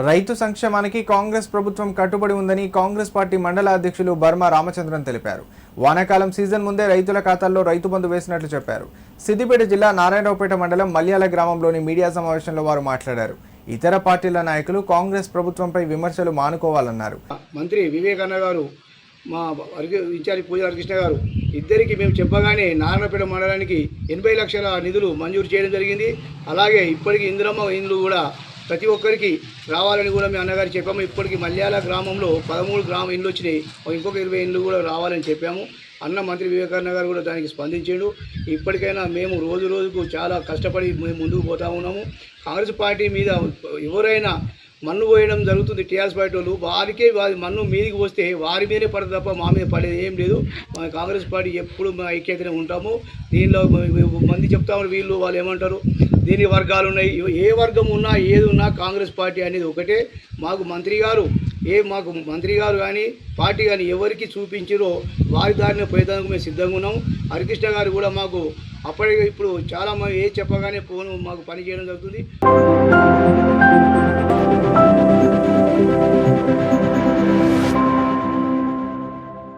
రైతు సంక్షేమానికి కాంగ్రెస్ ప్రభుత్వం కట్టుబడి ఉందని కాంగ్రెస్ పార్టీ మండల అధ్యక్షులు బర్మా రామచంద్రన్ తెలిపారు. వానాకాలం సీజన్ ముందే రైతుల ఖాతాల్లో రైతు బంధు వేసినట్లు చెప్పారు. సిద్దిపేట జిల్లా నారాయణరావుపేట మండలం మల్యాల గ్రామంలోని మీడియా సమావేశంలో వారు మాట్లాడారు. ఇతర పార్టీల నాయకులు కాంగ్రెస్ ప్రభుత్వంపై విమర్శలు మానుకోవాలన్నారు. మంత్రి వివేకానంద గారు, మా ఇన్ఛార్జి పూజ హరికృష్ణ గారు ఇద్దరికి మేము చెప్పగానే నారాయణపేట మండలానికి 80 లక్షల నిధులు మంజూరు చేయడం జరిగింది. అలాగే ఇప్పటికీ ఇందిరమ్మ ఇండ్లు కూడా ప్రతి ఒక్కరికి రావాలని కూడా మేము అన్నగారు చెప్పాము. ఇప్పటికి మల్యాల గ్రామంలో 13 ఇండ్లు వచ్చినాయి. ఇంకొక 20 ఇండ్లు కూడా రావాలని చెప్పాము. అన్న మంత్రి వివేకానంద గారు కూడా దానికి స్పందించాడు. ఇప్పటికైనా మేము రోజు రోజుకు చాలా కష్టపడి మేము ముందుకు పోతా ఉన్నాము. కాంగ్రెస్ పార్టీ మీద ఎవరైనా మన్ను పోయడం జరుగుతుంది. టీఆర్ఎస్ పార్టీ వాళ్ళు వారికే మన్ను మీదికి వస్తే వారి మీదే పడదు తప్ప మా మీద పడేది ఏం లేదు. మా కాంగ్రెస్ పార్టీ ఎప్పుడు మా ఐక్యతనే ఉంటాము. దీనిలో మంది చెప్తాము, వీళ్ళు వాళ్ళు ఏమంటారు, దీని వర్గాలు ఉన్నాయి. ఏ వర్గం ఉన్నా ఏది ఉన్నా కాంగ్రెస్ పార్టీ అనేది ఒకటే. మాకు మంత్రి గారు కానీ పార్టీ కానీ ఎవరికి చూపించారో వారి దారిని పోయేదానికి మేము సిద్ధంగా ఉన్నాము. హరికృష్ణ గారు కూడా మాకు అప్పటికి ఇప్పుడు చాలా మంది ఏది చెప్పగానే ఫోన్ మాకు పని చేయడం జరుగుతుంది.